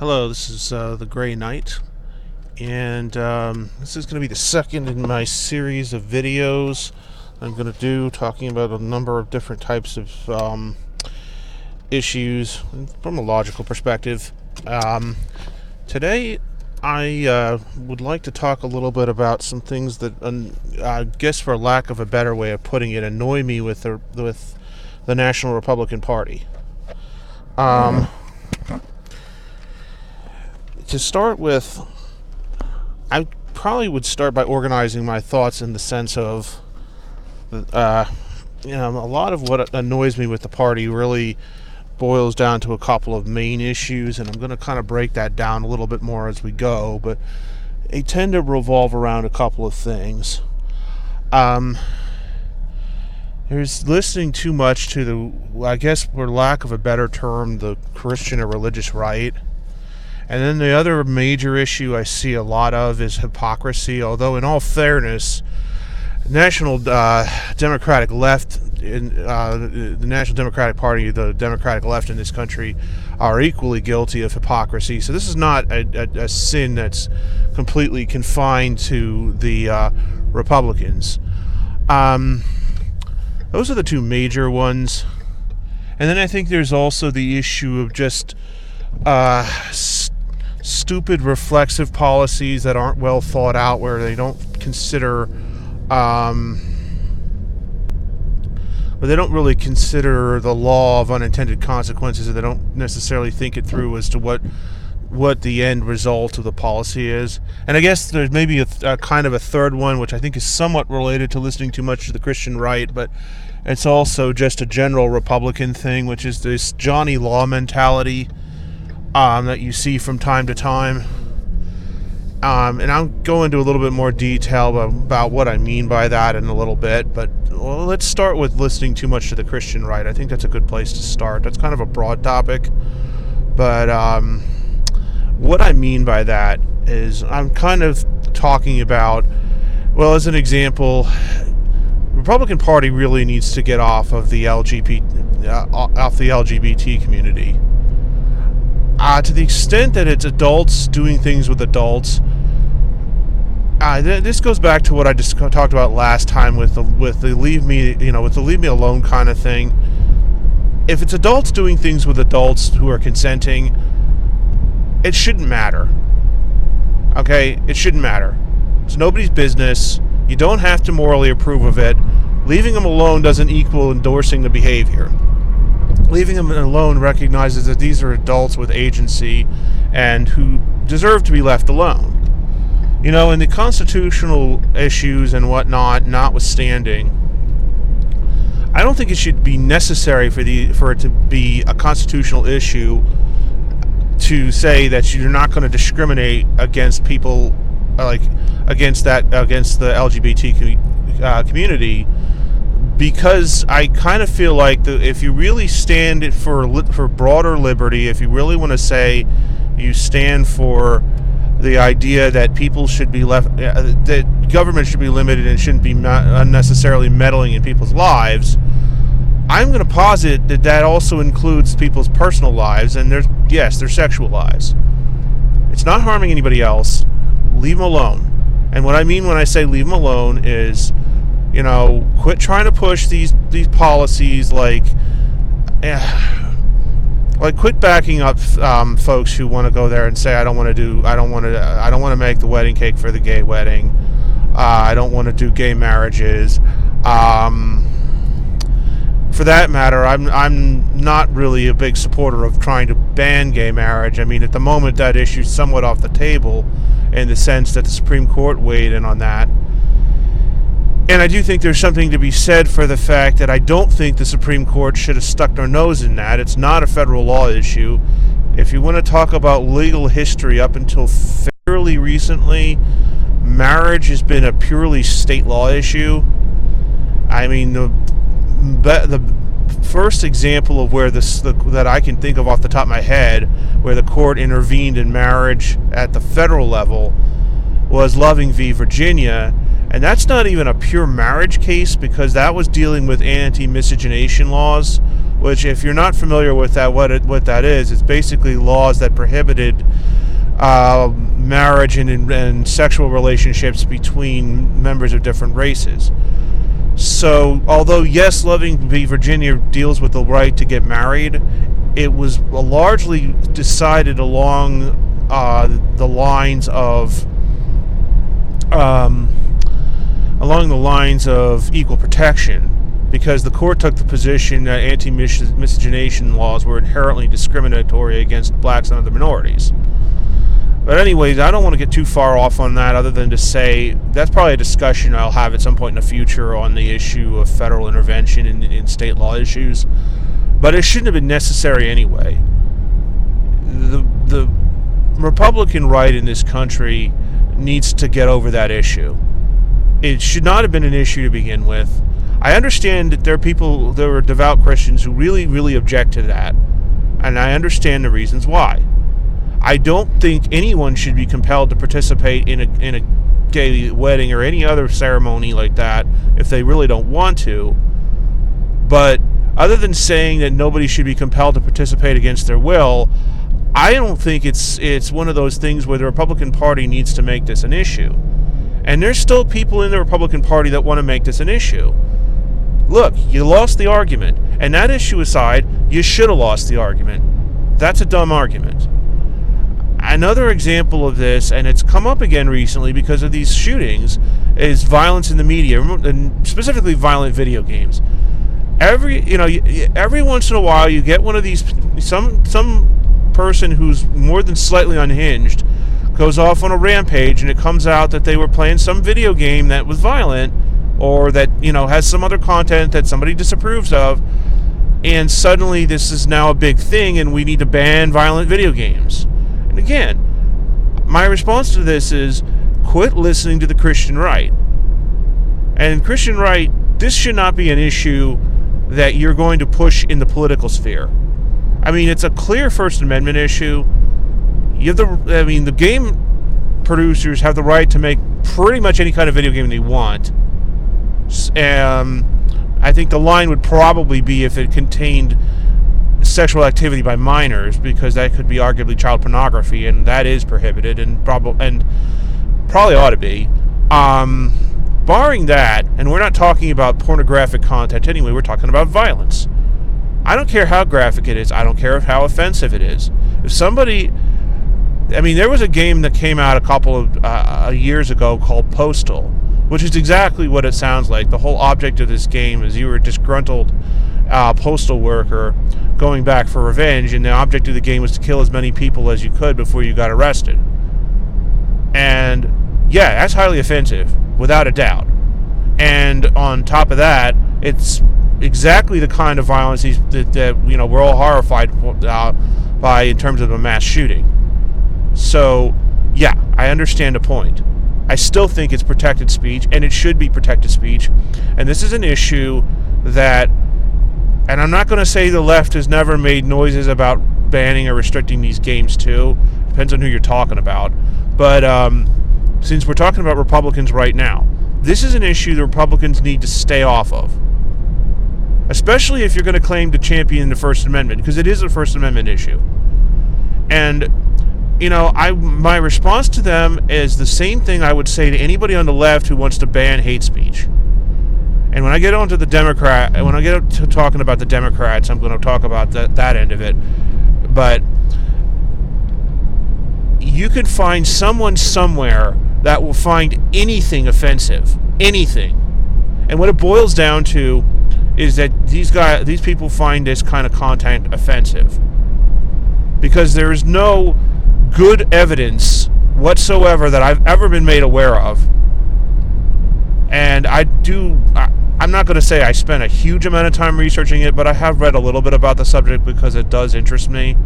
Hello, this is the Gray Knight, and this is going to be the second in my series of videos I'm going to do talking about a number of different types of issues from a logical perspective. Today, I would like to talk a little bit about some things that, I guess, for lack of a better way of putting it, annoy me with the National Republican Party. To start with, I probably would start by organizing my thoughts in the sense of, a lot of what annoys me with the party really boils down to a couple of main issues, and I'm going to kind of break that down a little bit more as we go, but they tend to revolve around a couple of things. There's listening too much to I guess, for lack of a better term, the Christian or religious right. And then the other major issue I see a lot of is hypocrisy, although in all fairness, National Democratic left, the National Democratic Party, the Democratic left in this country, are equally guilty of hypocrisy. So this is not a sin that's completely confined to the Republicans. Those are the two major ones. And then I think there's also the issue of just stupid reflexive policies that aren't well thought out, where they don't consider they don't really consider the law of unintended consequences, or they don't necessarily think it through as to what the end result of the policy is. And I guess there's maybe a kind of a third one, which I think is somewhat related to listening too much to the Christian right, but it's also just a general Republican thing, which is this Johnny Law mentality that you see from time to time. And I'll go into a little bit more detail about what I mean by that in a little bit, but let's start with listening too much to the Christian right. I think that's a good place to start. That's kind of a broad topic, but what I mean by that is I'm kind of talking about, well, as an example, the Republican Party really needs to get off of the LGBT community. To the extent that it's adults doing things with adults, this goes back to what I just talked about last time with the leave me alone kind of thing. If it's adults doing things with adults who are consenting, it shouldn't matter. Okay, it shouldn't matter. It's nobody's business. You don't have to morally approve of it. Leaving them alone doesn't equal endorsing the behavior. Leaving them alone recognizes that these are adults with agency and who deserve to be left alone. In the constitutional issues and whatnot notwithstanding, I don't think it should be necessary for it to be a constitutional issue to say that you're not going to discriminate against people, against the LGBT community. Because I kind of feel like if you really stand for broader liberty, if you really want to say you stand for the idea that people should be left, that government should be limited and shouldn't be unnecessarily meddling in people's lives, I'm going to posit that also includes people's personal lives and their sexual lives. It's not harming anybody else. Leave them alone. And what I mean when I say leave them alone is, quit trying to push these policies, quit backing up folks who want to go there and say I don't want to make the wedding cake for the gay wedding. I don't want to do gay marriages. For that matter, I'm not really a big supporter of trying to ban gay marriage. I mean, at the moment that issue's somewhat off the table in the sense that the Supreme Court weighed in on that. And I do think there's something to be said for the fact that I don't think the Supreme Court should have stuck their nose in that. It's not a federal law issue. If you want to talk about legal history, up until fairly recently, marriage has been a purely state law issue. I mean, the first example of where that I can think of off the top of my head, where the court intervened in marriage at the federal level, was Loving v. Virginia. And that's not even a pure marriage case, because that was dealing with anti-miscegenation laws, which, if you're not familiar with that, what that is, it's basically laws that prohibited marriage and sexual relationships between members of different races. So, although yes, Loving v. Virginia deals with the right to get married, it was largely decided along the lines of equal protection, because the court took the position that anti-miscegenation laws were inherently discriminatory against blacks and other minorities. But anyways, I don't want to get too far off on that, other than to say that's probably a discussion I'll have at some point in the future on the issue of federal intervention in state law issues. But it shouldn't have been necessary anyway. The Republican right in this country needs to get over that issue. It should not have been an issue to begin with. I understand that there are devout Christians who really, really object to that, and I understand the reasons why. I don't think anyone should be compelled to participate in a gay wedding or any other ceremony like that if they really don't want to. But other than saying that nobody should be compelled to participate against their will, I don't think it's one of those things where the Republican Party needs to make this an issue. And there's still people in the Republican Party that want to make this an issue. Look, you lost the argument. And that issue aside, you should have lost the argument. That's a dumb argument. Another example of this, and it's come up again recently because of these shootings, is violence in the media, and specifically violent video games. Every once in a while, you get one of these, some person who's more than slightly unhinged goes off on a rampage, and it comes out that they were playing some video game that was violent, or that has some other content that somebody disapproves of, and suddenly this is now a big thing, and we need to ban violent video games. And again, my response to this is quit listening to the Christian right. And Christian right, this should not be an issue that you're going to push in the political sphere. I mean, it's a clear First Amendment issue. The game producers have the right to make pretty much any kind of video game they want. I think the line would probably be if it contained sexual activity by minors, because that could be arguably child pornography, and that is prohibited and probably ought to be. Barring that, and we're not talking about pornographic content anyway, we're talking about violence. I don't care how graphic it is. I don't care how offensive it is. If somebody... there was a game that came out a couple of years ago called Postal, which is exactly what it sounds like. The whole object of this game is you were a disgruntled postal worker going back for revenge, and the object of the game was to kill as many people as you could before you got arrested. And yeah, that's highly offensive, without a doubt. And on top of that, it's exactly the kind of violence that we're all horrified by in terms of a mass shooting. So yeah, I understand the point. I still think it's protected speech, and it should be protected speech. And this is an issue that, and I'm not going to say the left has never made noises about banning or restricting these games too. Depends on who you're talking about. But since we're talking about Republicans right now, this is an issue the Republicans need to stay off of. Especially if you're going to claim to champion the First Amendment, because it is a First Amendment issue. And my response to them is the same thing I would say to anybody on the left who wants to ban hate speech. And when I get to talking about the Democrats, I'm going to talk about that end of it. But you can find someone somewhere that will find anything offensive, anything. And what it boils down to is that these people find this kind of content offensive, because there is no good evidence whatsoever that I've ever been made aware of. And I'm not going to say I spent a huge amount of time researching it, but I have read a little bit about the subject because it does interest me.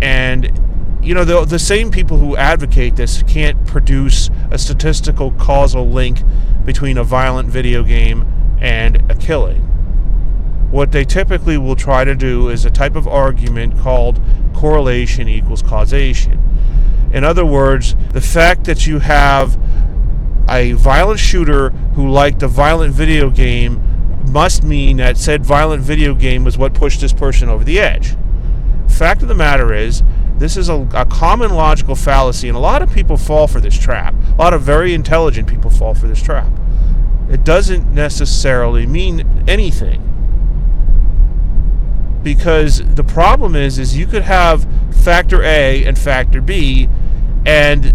And the same people who advocate this can't produce a statistical causal link between a violent video game and a killing. What they typically will try to do is a type of argument called correlation equals causation. In other words, the fact that you have a violent shooter who liked a violent video game must mean that said violent video game was what pushed this person over the edge. Fact of the matter is, this is a common logical fallacy, and a lot of people fall for this trap. A lot of very intelligent people fall for this trap. It doesn't necessarily mean anything. Because the problem is you could have factor A and factor B, and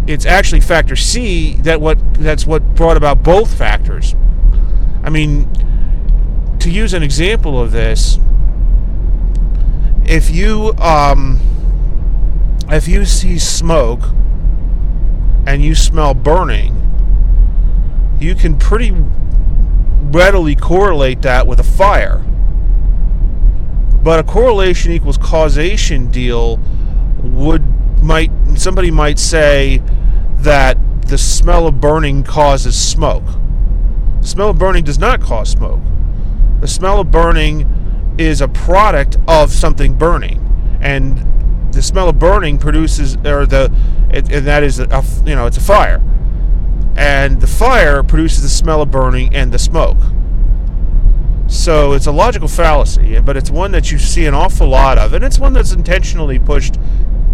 it's actually factor C that's what brought about both factors. I mean, to use an example of this, if you see smoke and you smell burning, you can pretty readily correlate that with a fire. But a correlation equals causation deal somebody might say that the smell of burning causes smoke. The smell of burning does not cause smoke. The smell of burning is a product of something burning, and the smell of burning produces, and that is it's a fire, and the fire produces the smell of burning and the smoke. So it's a logical fallacy, but it's one that you see an awful lot of, and it's one that's intentionally pushed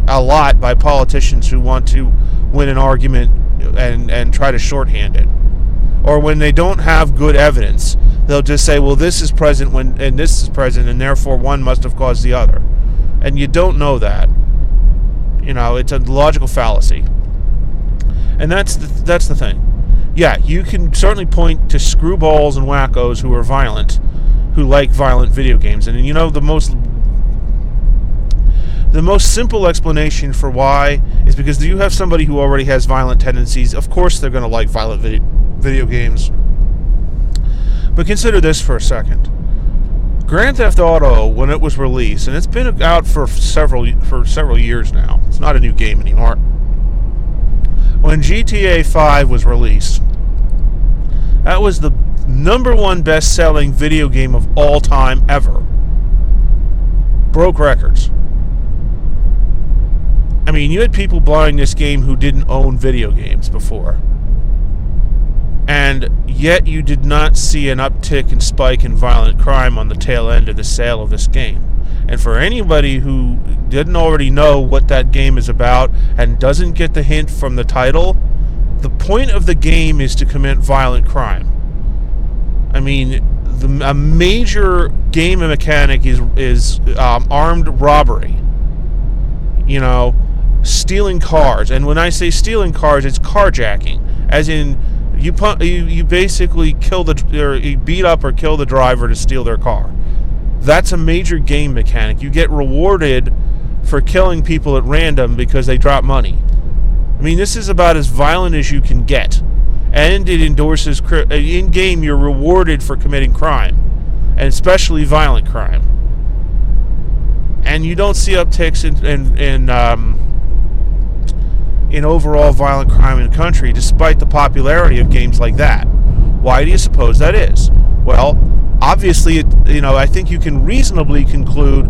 a lot by politicians who want to win an argument and try to shorthand it. Or when they don't have good evidence, they'll just say, well, this is present and this is present, and therefore one must have caused the other. And you don't know that. It's a logical fallacy. And that's the thing. Yeah, you can certainly point to screwballs and wackos who are violent, who like violent video games. And the most simple explanation for why is because you have somebody who already has violent tendencies. Of course they're going to like violent video games. But consider this for a second. Grand Theft Auto, when it was released, and it's been out for several years now. It's not a new game anymore. When GTA 5 was released, that was the number one best-selling video game of all time ever. Broke records. I mean, you had people buying this game who didn't own video games before. And yet you did not see an uptick and spike in violent crime on the tail end of the sale of this game. And for anybody who didn't already know what that game is about and doesn't get the hint from the title, the point of the game is to commit violent crime. I mean, a major game mechanic is armed robbery. Stealing cars. And when I say stealing cars, it's carjacking. As in, you basically you beat up or kill the driver to steal their car. That's a major game mechanic. You get rewarded for killing people at random because they drop money. I mean, this is about as violent as you can get. And it endorses, in-game you're rewarded for committing crime. And especially violent crime. And you don't see upticks in overall violent crime in the country, despite the popularity of games like that. Why do you suppose that is? Well, obviously, I think you can reasonably conclude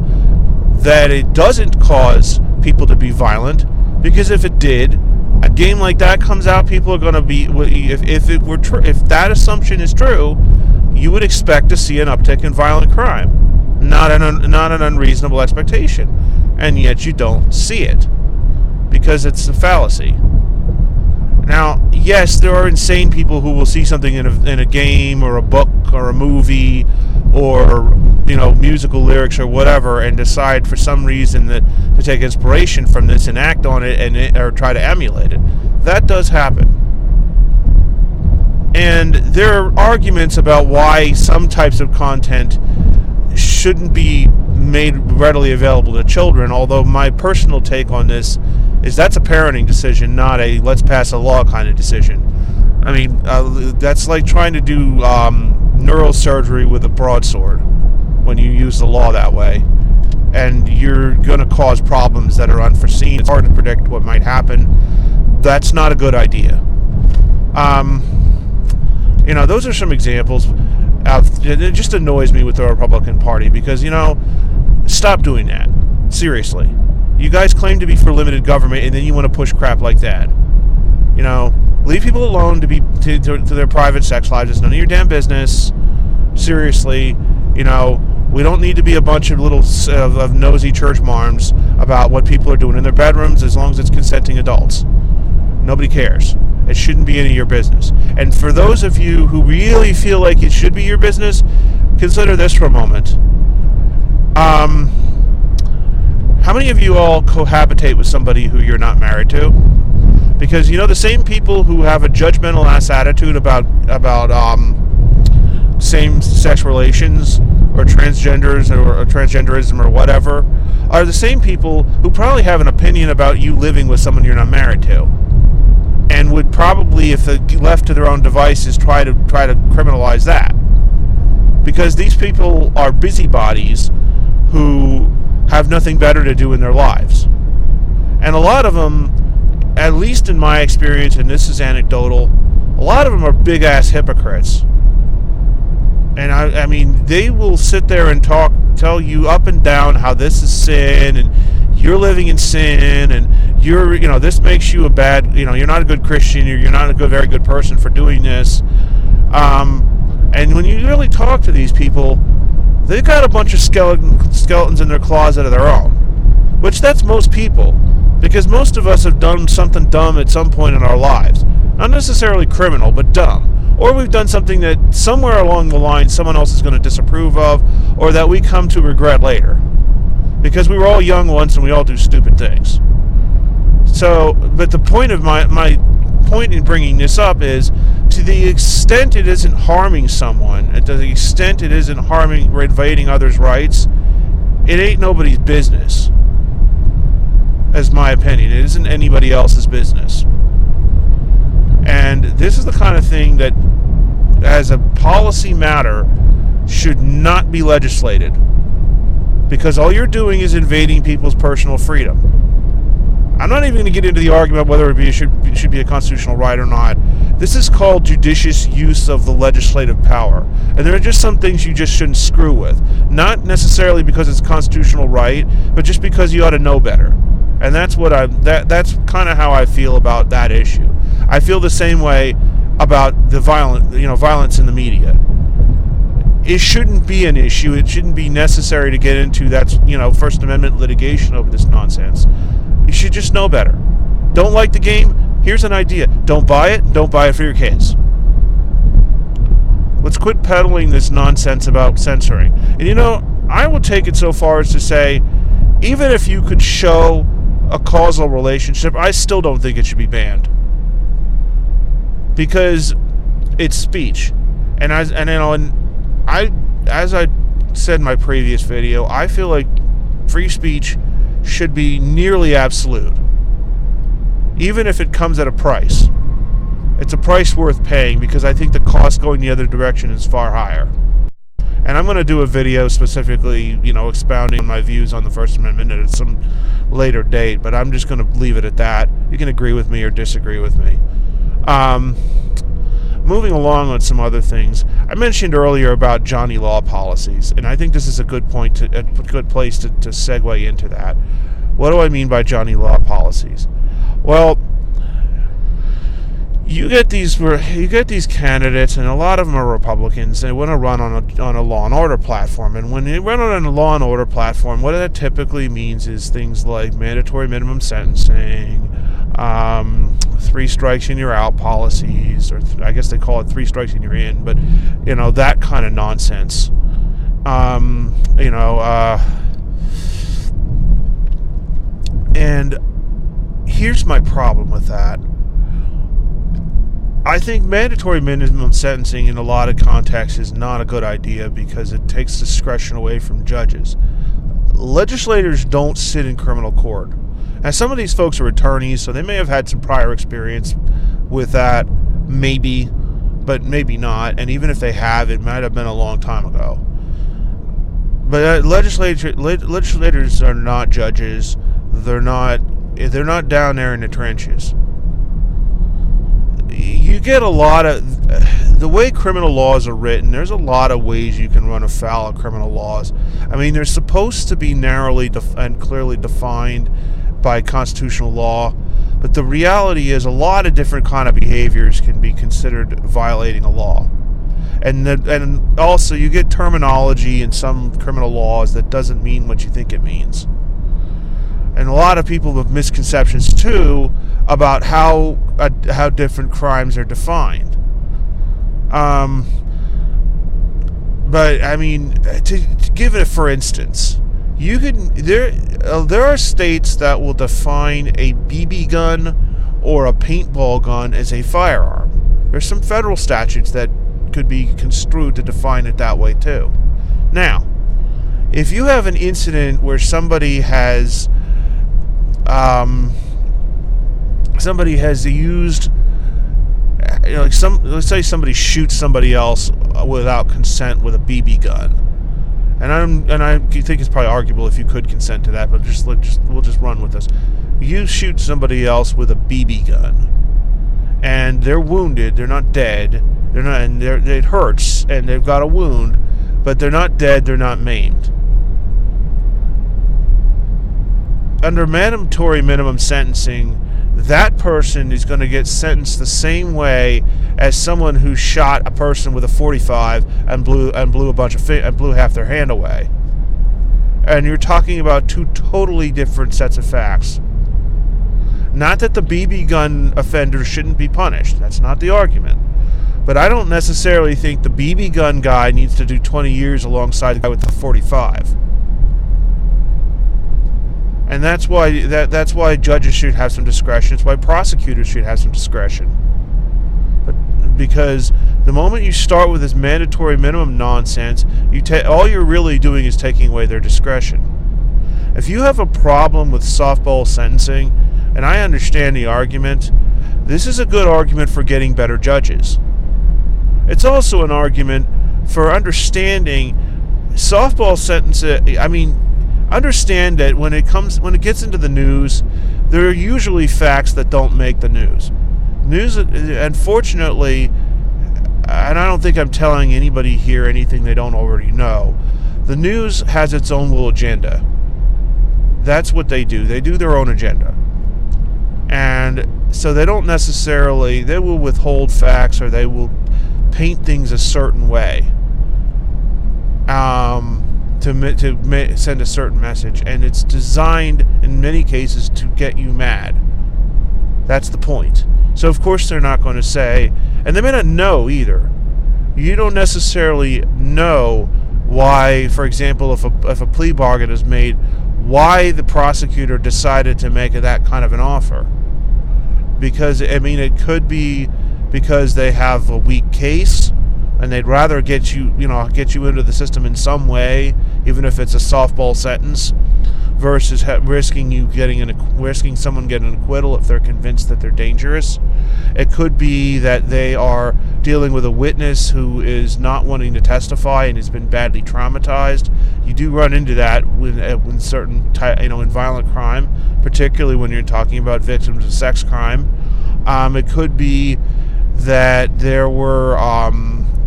that it doesn't cause people to be violent, because if it did, a game like that comes out, people are going to be, if that assumption is true, you would expect to see an uptick in violent crime. Not an unreasonable expectation. And yet you don't see it, because it's a fallacy. Now, yes, there are insane people who will see something in a game or a book or a movie or musical lyrics or whatever and decide for some reason to take inspiration from this and act on it or try to emulate it. That does happen. And there are arguments about why some types of content shouldn't be made readily available to children, although my personal take on this is that's a parenting decision, not a let's pass a law kind of decision. I mean, that's like trying to do neurosurgery with a broadsword when you use the law that way. And you're going to cause problems that are unforeseen. It's hard to predict what might happen. That's not a good idea. Those are some examples. It just annoys me with the Republican Party because, stop doing that. Seriously. You guys claim to be for limited government, and then you want to push crap like that. Leave people alone to their private sex lives. It's none of your damn business. seriously, we don't need to be a bunch of little of nosy church marms about what people are doing in their bedrooms as long as it's consenting adults. Nobody cares. It shouldn't be any of your business. And for those of you who really feel like it should be your business, consider this for a moment. How many of you all cohabitate with somebody who you're not married to? Because the same people who have a judgmental ass attitude about same-sex relations or transgenders or transgenderism or whatever are the same people who probably have an opinion about you living with someone you're not married to, and would probably, if left to their own devices, try to criminalize that. Because these people are busybodies who have nothing better to do in their lives. And a lot of them, at least in my experience, and this is anecdotal, a lot of them are big-ass hypocrites. And I mean, they will sit there and tell you up and down how this is sin, and you're living in sin, and this makes you a bad, you're not a good Christian, you're not a very good person for doing this. And when you really talk to these people, they've got a bunch of skeletons in their closet of their own, which that's most people, because most of us have done something dumb at some point in our lives. Not necessarily criminal, but dumb. Or we've done something that somewhere along the line someone else is going to disapprove of, or that we come to regret later. Because we were all young once and we all do stupid things. So, but the point of my point in bringing this up is, to the extent it isn't harming someone, and to the extent it isn't harming or invading others' rights, it ain't nobody's business. As my opinion, it isn't anybody else's business. And this is the kind of thing that, as a policy matter, should not be legislated. Because all you're doing is invading people's personal freedom. I'm not even going to get into the argument whether it should be a constitutional right or not. This is called judicious use of the legislative power. And there are just some things you just shouldn't screw with. Not necessarily because it's constitutional right, but just because you ought to know better. And that's that's kind of how I feel about that issue. I feel the same way about the violence in the media. It shouldn't be an issue. It shouldn't be necessary to get into First Amendment litigation over this nonsense. You should just know better. Don't like the game? Here's an idea. Don't buy it. Don't buy it for your kids. Let's quit peddling this nonsense about censoring. And I will take it so far as to say, even if you could show a causal relationship, I still don't think it should be banned. Because it's speech. And as I said in my previous video, I feel like free speech should be nearly absolute, even if it comes at a price. It's a price worth paying, because I think the cost going the other direction is far higher. And I'm going to do a video specifically, expounding on my views on the First Amendment at some later date, but I'm just going to leave it at that. You can agree with me or disagree with me. Moving along on some other things, I mentioned earlier about Johnny Law policies, and I think this is a good place to segue into that. What do I mean by Johnny Law policies? Well, you get these candidates, and a lot of them are Republicans. They want to run on a law and order platform, and when they run on a law and order platform, what that typically means is things like mandatory minimum sentencing, 3 strikes and you're out policies, or I guess they call it 3 strikes and you're in, but that kind of nonsense. And here's my problem with that. I think mandatory minimum sentencing in a lot of contexts is not a good idea, because it takes discretion away from judges. Legislators don't sit in criminal court. Now, some of these folks are attorneys, so they may have had some prior experience with that, maybe, but maybe not. And even if they have, it might have been a long time ago. But legislators are not judges. They're not down there in the trenches. You get a lot of, the way criminal laws are written, there's a lot of ways you can run afoul of criminal laws. I mean, they're supposed to be narrowly and clearly defined by constitutional law, but the reality is a lot of different kind of behaviors can be considered violating a law. And also you get terminology in some criminal laws that doesn't mean what you think it means. And a lot of people have misconceptions too about how different crimes are defined. But I mean, to give it for instance, there are states that will define a BB gun or a paintball gun as a firearm. There's some federal statutes that could be construed to define it that way too. Now, if you have an incident where somebody has used, let's say somebody shoots somebody else without consent with a BB gun, and I think it's probably arguable if you could consent to that, but we'll just run with this. You shoot somebody else with a BB gun, and they're wounded. They're not dead. It hurts, and they've got a wound, but they're not dead. They're not maimed. Under mandatory minimum sentencing, that person is going to get sentenced the same way as someone who shot a person with a .45 and blew half their hand away. And you're talking about two totally different sets of facts. Not that the BB gun offender shouldn't be punished. That's not the argument. But I don't necessarily think the BB gun guy needs to do 20 years alongside the guy with the .45. And that's why judges should have some discretion. It's why prosecutors should have some discretion. Because the moment you start with this mandatory minimum nonsense, all you're really doing is taking away their discretion. If you have a problem with softball sentencing, and I understand the argument, this is a good argument for getting better judges. It's also an argument for understanding softball sentencing. I mean, understand that when it gets into the news, there are usually facts that don't make the news. Unfortunately, and I don't think I'm telling anybody here anything they don't already know, the news has its own little agenda. That's what they do. They do their own agenda. And so they will withhold facts, or they will paint things a certain way to send a certain message, and it's designed in many cases to get you mad. That's the point. So of course they're not going to say, and they may not know either. You don't necessarily know why, for example, if a plea bargain is made, why the prosecutor decided to make that kind of an offer. Because, I mean, it could be because they have a weak case, and they'd rather get you into the system in some way, even if it's a softball sentence, versus risking someone getting an acquittal if they're convinced that they're dangerous. It could be that they are dealing with a witness who is not wanting to testify and has been badly traumatized. You do run into that when certain in violent crime, particularly when you're talking about victims of sex crime. It could be that there were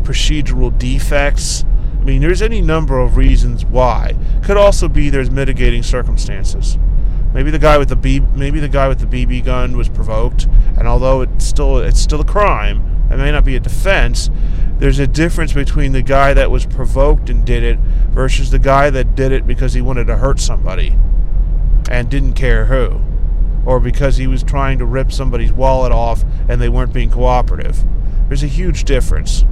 procedural defects. I mean, there's any number of reasons why. Could also be there's mitigating circumstances. Maybe the guy with the BB gun was provoked, and although it's still a crime, it may not be a defense. There's a difference between the guy that was provoked and did it versus the guy that did it because he wanted to hurt somebody and didn't care who, or because he was trying to rip somebody's wallet off and they weren't being cooperative. There's a huge difference.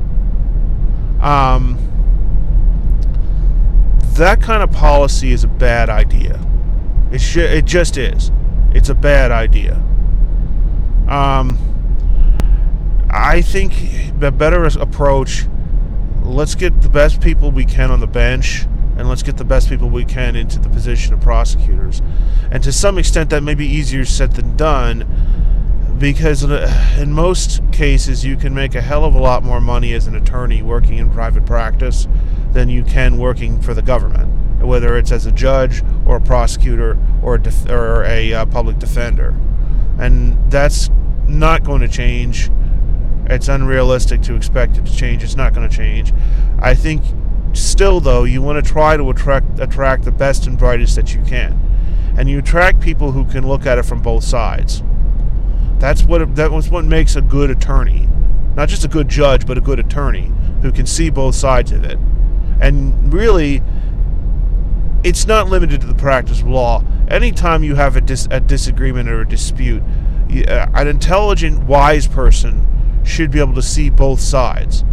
That kind of policy is a bad idea. It just is. It's a bad idea. I think the better approach, let's get the best people we can on the bench, and let's get the best people we can into the position of prosecutors. And to some extent that may be easier said than done, because in most cases you can make a hell of a lot more money as an attorney working in private practice than you can working for the government, whether it's as a judge or a prosecutor or a public defender. And that's not going to change. It's unrealistic to expect it to change. It's not going to change. I think still, though, you want to try to attract the best and brightest that you can. And you attract people who can look at it from both sides. That was what makes a good attorney. Not just a good judge, but a good attorney. who can see both sides of it. And really, it's not limited to the practice of law. Anytime you have a disagreement or a dispute, an intelligent, wise person should be able to see both sides.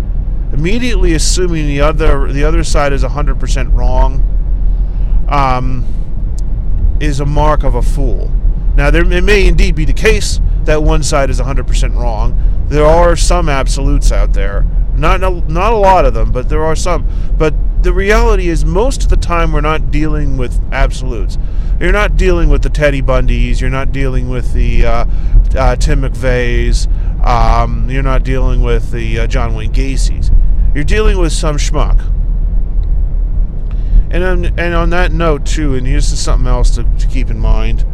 Immediately assuming the other side is 100% wrong is a mark of a fool. Now, it may indeed be the case that one side is 100% wrong. There are some absolutes out there. Not a lot of them, but there are some. But the reality is, most of the time, we're not dealing with absolutes. You're not dealing with the Teddy Bundys. You're not dealing with the Tim McVeighs. You're not dealing with the John Wayne Gacy's. You're dealing with some schmuck. And on that note, too, and here's something else to keep in mind.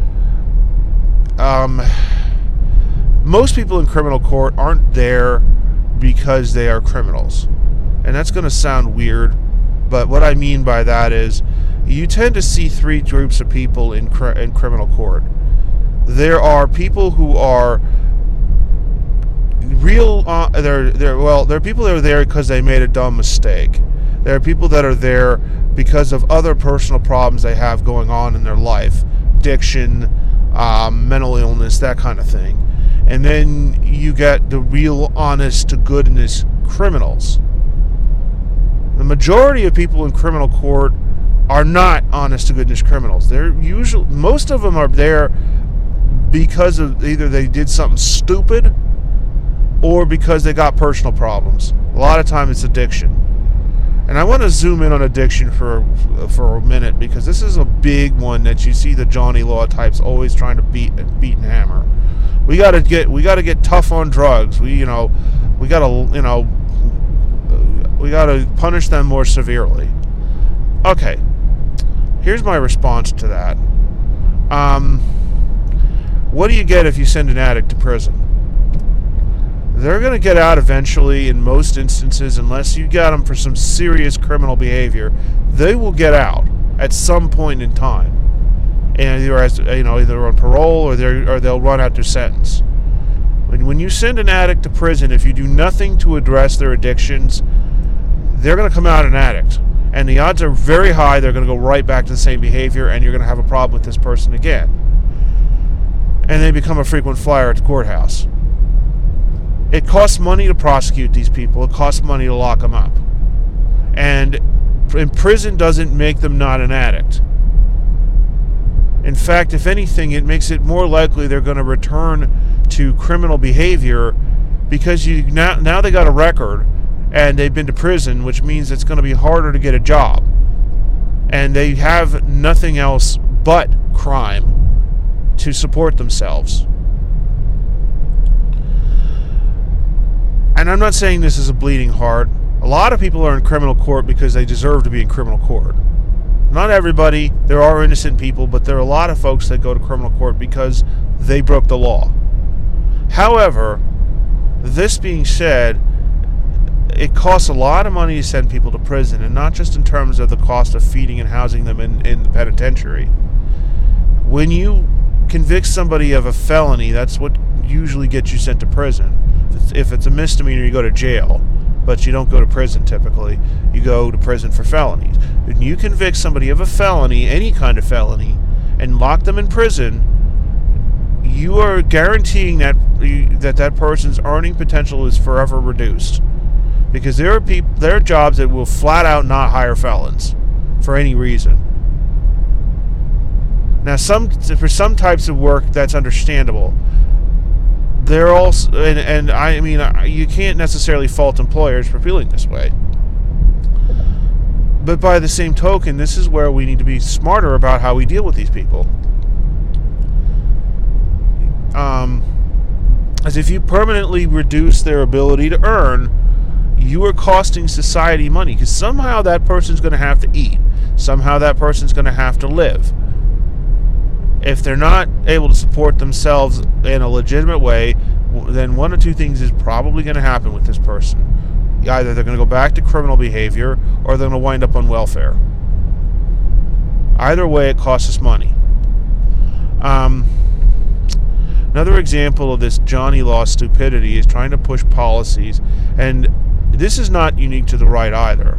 Most people in criminal court aren't there because they are criminals. And that's going to sound weird, but what I mean by that is you tend to see three groups of people in criminal court. There are people who are real. There are people that are there because they made a dumb mistake. There are people that are there because of other personal problems they have going on in their life, addiction, mental illness, that kind of thing. And then you get the real honest to goodness criminals. The majority of people in criminal court are not honest to goodness criminals. Most of them are there because of either they did something stupid or because they got personal problems. A lot of time it's addiction. And I want to zoom in on addiction for a minute, because this is a big one that you see the Johnny Law types always trying to beat and hammer. We got to get tough on drugs. We got to punish them more severely. Okay, here's my response to that. What do you get if you send an addict to prison? They're going to get out eventually in most instances, unless you got them for some serious criminal behavior. They will get out at some point in time, and either on parole or they'll run out their sentence. When you send an addict to prison, if you do nothing to address their addictions, they're going to come out an addict, and the odds are very high they're going to go right back to the same behavior, and you're going to have a problem with this person again, and they become a frequent flyer at the courthouse. It costs money to prosecute these people. It costs money to lock them up. And prison doesn't make them not an addict. In fact, if anything, it makes it more likely they're going to return to criminal behavior, because now they got a record and they've been to prison, which means it's going to be harder to get a job. And they have nothing else but crime to support themselves. And I'm not saying this is a bleeding heart. A lot of people are in criminal court because they deserve to be in criminal court. Not everybody. There are innocent people, but there are a lot of folks that go to criminal court because they broke the law. However, this being said, it costs a lot of money to send people to prison, and not just in terms of the cost of feeding and housing them in the penitentiary. When you convict somebody of a felony, that's what usually gets you sent to prison. If it's a misdemeanor, you go to jail, but you don't go to prison typically. You go to prison for felonies. When you convict somebody of a felony, any kind of felony, and lock them in prison, you are guaranteeing that person's earning potential is forever reduced. Because there are jobs that will flat out not hire felons for any reason. Now, for some types of work, that's understandable. They're also, and I mean, you can't necessarily fault employers for feeling this way. But by the same token, this is where we need to be smarter about how we deal with these people. As if you permanently reduce their ability to earn, you are costing society money, because somehow that person's going to have to eat. Somehow that person's going to have to live. If they're not able to support themselves in a legitimate way, then one of two things is probably going to happen with this person. Either they're going to go back to criminal behavior, or they're going to wind up on welfare. Either way, it costs us money. Another example of this Johnny Law stupidity is trying to push policies, and this is not unique to the right either.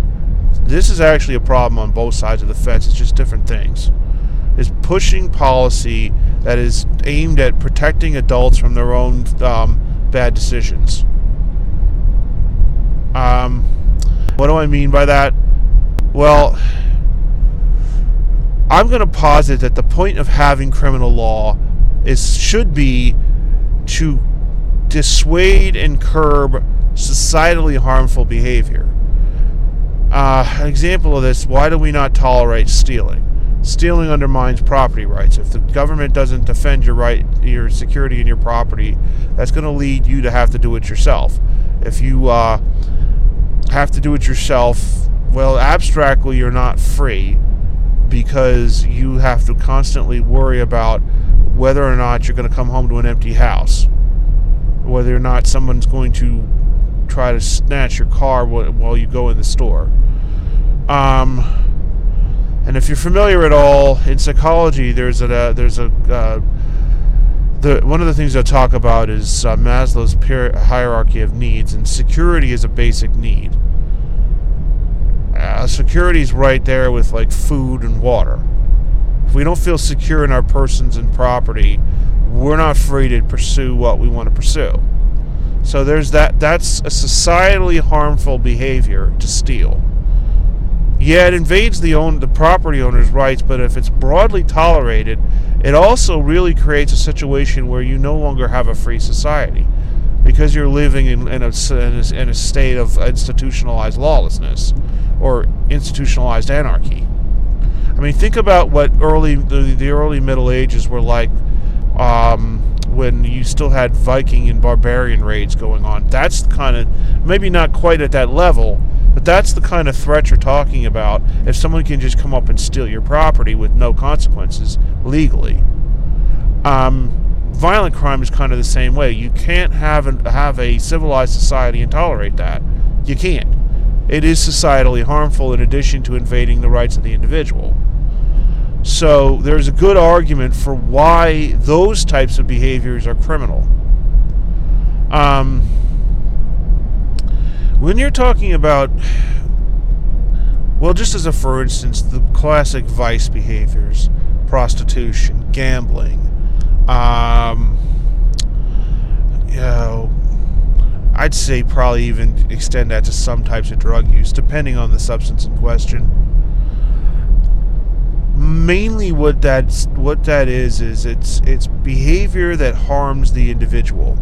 This is actually a problem on both sides of the fence. It's just different things. Is pushing policy that is aimed at protecting adults from their own bad decisions. What do I mean by that? Well, I'm going to posit that the point of having criminal law should be to dissuade and curb societally harmful behavior. An example of this: why do we not tolerate stealing? Stealing undermines property rights. If the government doesn't defend your security and your property, that's going to lead you to have to do it yourself. If you have to do it yourself, well, abstractly, you're not free, because you have to constantly worry about whether or not you're going to come home to an empty house, whether or not someone's going to try to snatch your car while you go in the store. And if you're familiar at all in psychology, one of the things I talk about is Maslow's hierarchy of needs, and security is a basic need. Security is right there with like food and water. If we don't feel secure in our persons and property, we're not free to pursue what we want to pursue. So there's that's a societally harmful behavior to steal. Yeah, it invades the property owner's rights, but if it's broadly tolerated, it also really creates a situation where you no longer have a free society, because you're living in a state of institutionalized lawlessness or institutionalized anarchy. I mean, think about what the early Middle Ages were like, when you still had Viking and barbarian raids going on. That's the kind of, maybe not quite at that level, but that's the kind of threat you're talking about. If someone can just come up and steal your property with no consequences legally. Violent crime is kind of the same way. You can't have a civilized society and tolerate that. You can't. It is societally harmful, in addition to invading the rights of the individual. So there's a good argument for why those types of behaviors are criminal. When you're talking about, well, just as a for instance, the classic vice behaviors, prostitution, gambling, I'd say probably even extend that to some types of drug use, depending on the substance in question. Mainly what that is it's behavior that harms the individual.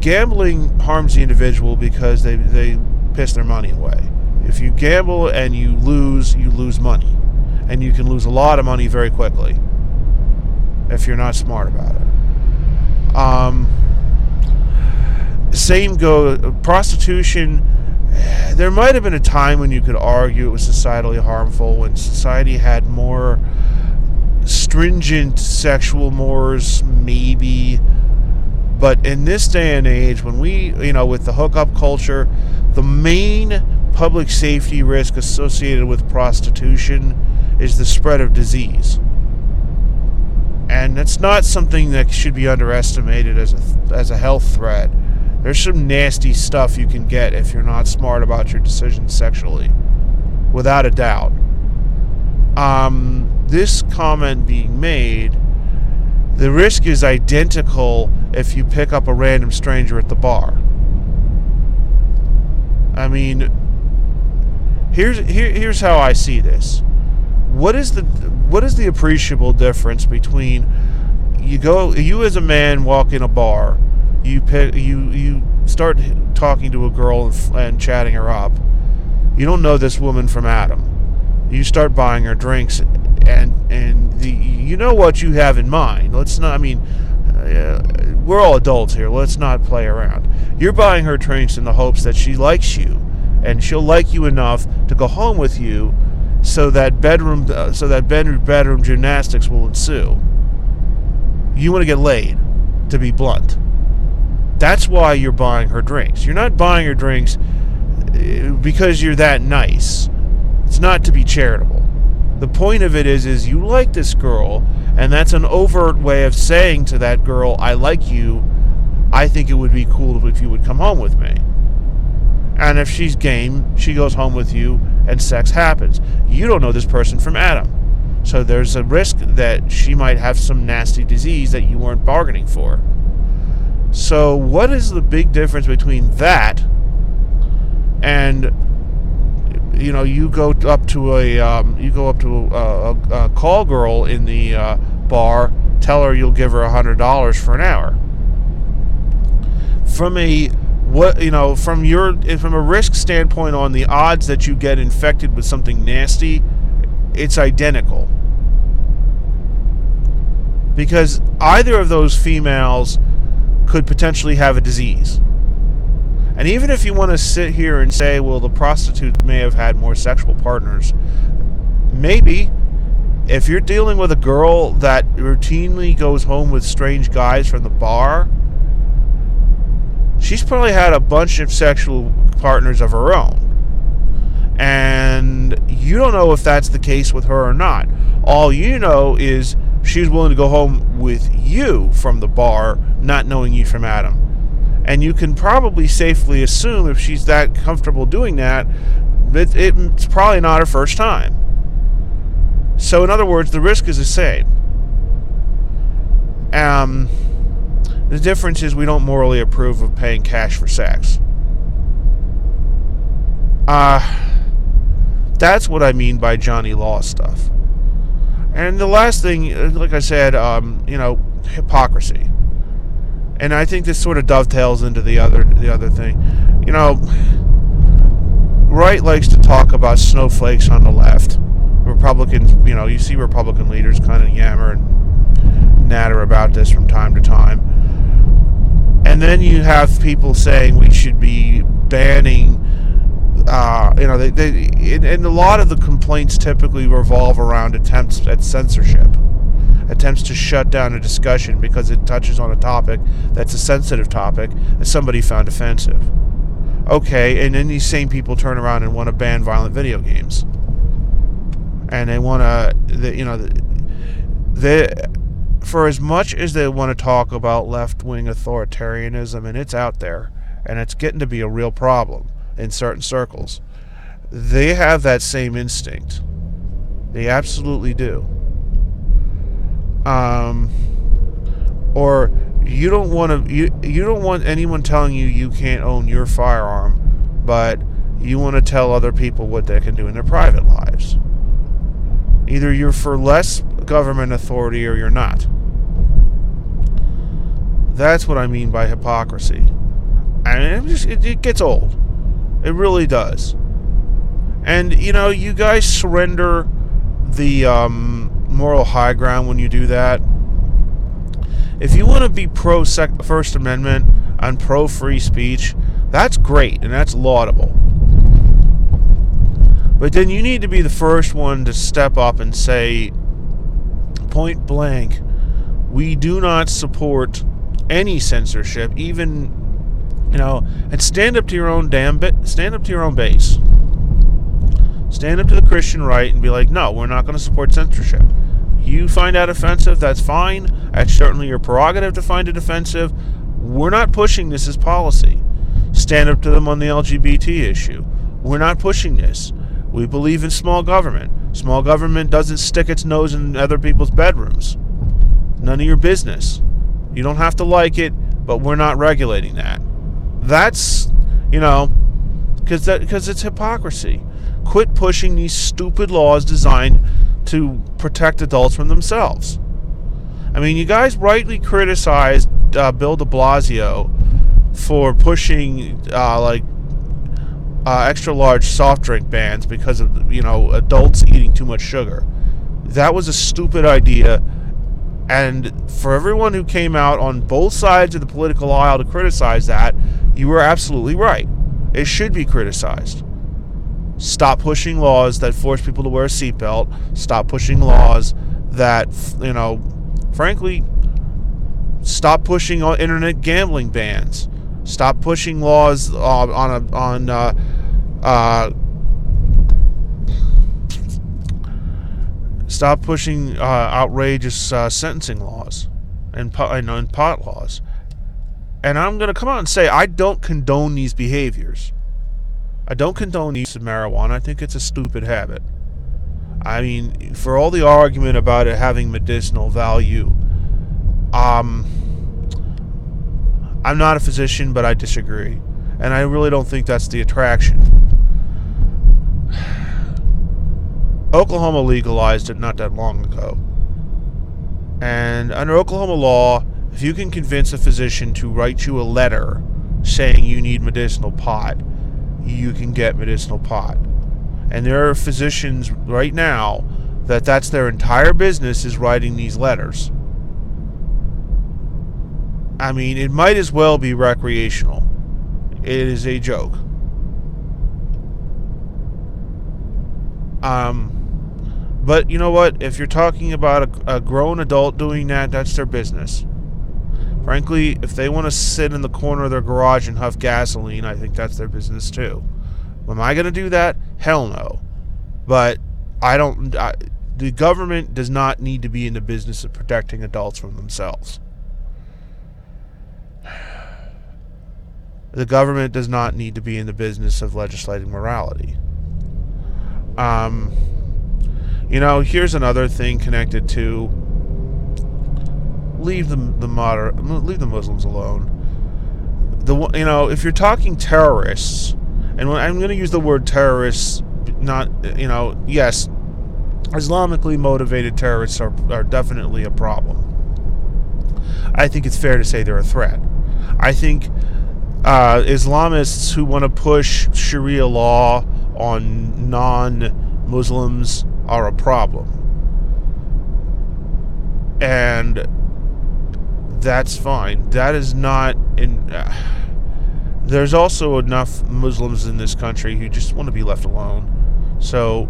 Gambling harms the individual because they piss their money away. If you gamble and you lose money, and you can lose a lot of money very quickly if you're not smart about it. Same go prostitution. There might have been a time when you could argue it was societally harmful, when society had more stringent sexual mores, maybe. But in this day and age, when with the hookup culture, the main public safety risk associated with prostitution is the spread of disease. And that's not something that should be underestimated as a health threat. There's some nasty stuff you can get if you're not smart about your decisions sexually, without a doubt. This comment being made, the risk is identical if you pick up a random stranger at the bar. I mean, here's how I see this. What is the appreciable difference between you as a man walk in a bar, you start talking to a girl and chatting her up. You don't know this woman from Adam. You start buying her drinks, and you know what you have in mind. Let's not. I mean, we're all adults here. Let's not play around. You're buying her drinks in the hopes that she likes you, and she'll like you enough to go home with you, so that bedroom gymnastics will ensue. You want to get laid, to be blunt. That's why you're buying her drinks. You're not buying her drinks because you're that nice. It's not to be charitable. The point of it is you like this girl, and that's an overt way of saying to that girl, I like you. I think it would be cool if you would come home with me. And if she's game, she goes home with you and sex happens. You don't know this person from Adam. So there's a risk that she might have some nasty disease that you weren't bargaining for. So what is the big difference between that and, you go up to a call girl in the bar, tell her you'll give her $100 for an hour. From a risk standpoint on the odds that you get infected with something nasty, it's identical. Because either of those females could potentially have a disease. And even if you want to sit here and say, well, the prostitute may have had more sexual partners, maybe. If you're dealing with a girl that routinely goes home with strange guys from the bar, she's probably had a bunch of sexual partners of her own. And you don't know if that's the case with her or not. All you know is she's willing to go home with you from the bar, not knowing you from Adam. And you can probably safely assume if she's that comfortable doing that, it's probably not her first time. So in other words, the risk is the same. The difference is we don't morally approve of paying cash for sex. That's what I mean by Johnny Law stuff. And the last thing, like I said, hypocrisy. And I think this sort of dovetails into the other thing. Wright likes to talk about snowflakes on the left. Republicans, you see Republican leaders kind of yammer and natter about this from time to time. And then you have people saying we should be banning, and a lot of the complaints typically revolve around attempts at censorship. Attempts to shut down a discussion because it touches on a topic that's a sensitive topic that somebody found offensive. Okay, and then these same people turn around and want to ban violent video games. And they want to, for as much as they want to talk about left-wing authoritarianism, and it's out there, and it's getting to be a real problem in certain circles, they have that same instinct. They absolutely do. Or you don't want anyone telling you can't own your firearm, but you want to tell other people what they can do in their private lives. Either you're for less government authority or you're not. That's what I mean by hypocrisy. And it gets old. It really does. And, you guys surrender the moral high ground when you do that. If you want to be pro-First Amendment and pro-free speech, that's great and that's laudable. But then you need to be the first one to step up and say, point blank, we do not support any censorship, even, and stand up to your own stand up to your own base. Stand up to the Christian right and be like, no, we're not going to support censorship. You find that offensive, that's fine. That's certainly your prerogative to find it offensive. We're not pushing this as policy. Stand up to them on the LGBT issue. We're not pushing this. We believe in small government. Small government doesn't stick its nose in other people's bedrooms. None of your business. You don't have to like it, but we're not regulating that. That's, because it's hypocrisy. Quit pushing these stupid laws designed to protect adults from themselves. I mean, you guys rightly criticized Bill de Blasio for pushing extra large soft drink bans because of adults eating too much sugar. That was a stupid idea, and for everyone who came out on both sides of the political aisle to criticize that, you were absolutely right. It should be criticized. Stop pushing laws that force people to wear a seatbelt. Stop pushing laws that, frankly, stop pushing on internet gambling bans. Stop pushing laws stop pushing outrageous sentencing laws and pot laws. And I'm going to come out and say I don't condone these behaviors. I don't condone the use of marijuana. I think it's a stupid habit. I mean, for all the argument about it having medicinal value, I'm not a physician, but I disagree. And I really don't think that's the attraction. Oklahoma legalized it not that long ago. And under Oklahoma law, if you can convince a physician to write you a letter saying you need medicinal pot, you can get medicinal pot. And there are physicians right now that's their entire business, is writing these letters. I mean, it might as well be recreational. It is a joke. But you know what? If you're talking about a grown adult doing that, that's their business. Frankly, if they want to sit in the corner of their garage and huff gasoline, I think that's their business too. Am I going to do that? Hell no. But the government does not need to be in the business of protecting adults from themselves. The government does not need to be in the business of legislating morality. Here's another thing connected to leave the Muslims alone. If you're talking terrorists, and I'm going to use the word terrorists, not, yes, Islamically motivated terrorists are definitely a problem. I think it's fair to say they're a threat. I think Islamists who want to push Sharia law on non-Muslims are a problem. And that's fine. That is not there's also enough Muslims in this country who just want to be left alone. So,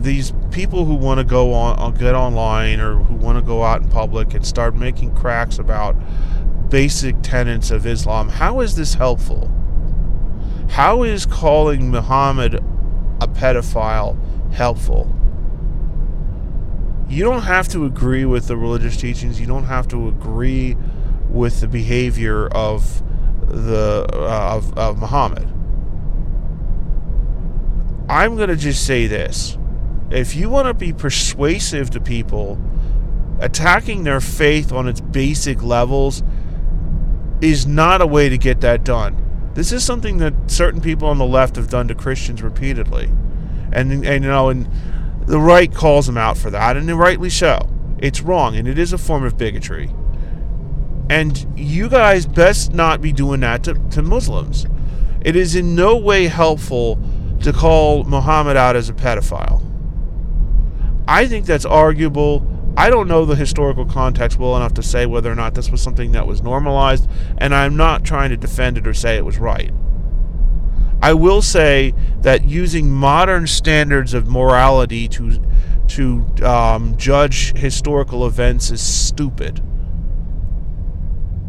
these people who want to get online, or who want to go out in public and start making cracks about basic tenets of Islam, how is this helpful? How is calling Muhammad a pedophile helpful? You don't have to agree with the religious teachings. You don't have to agree with the behavior of Muhammad. I'm going to just say this. If you want to be persuasive to people, attacking their faith on its basic levels is not a way to get that done. This is something that certain people on the left have done to Christians repeatedly. And the right calls them out for that, and rightly so. It's wrong, and it is a form of bigotry. And you guys best not be doing that to Muslims. It is in no way helpful to call Muhammad out as a pedophile. I think that's arguable. I don't know the historical context well enough to say whether or not this was something that was normalized, and I'm not trying to defend it or say it was right. I will say that using modern standards of morality to judge historical events is stupid,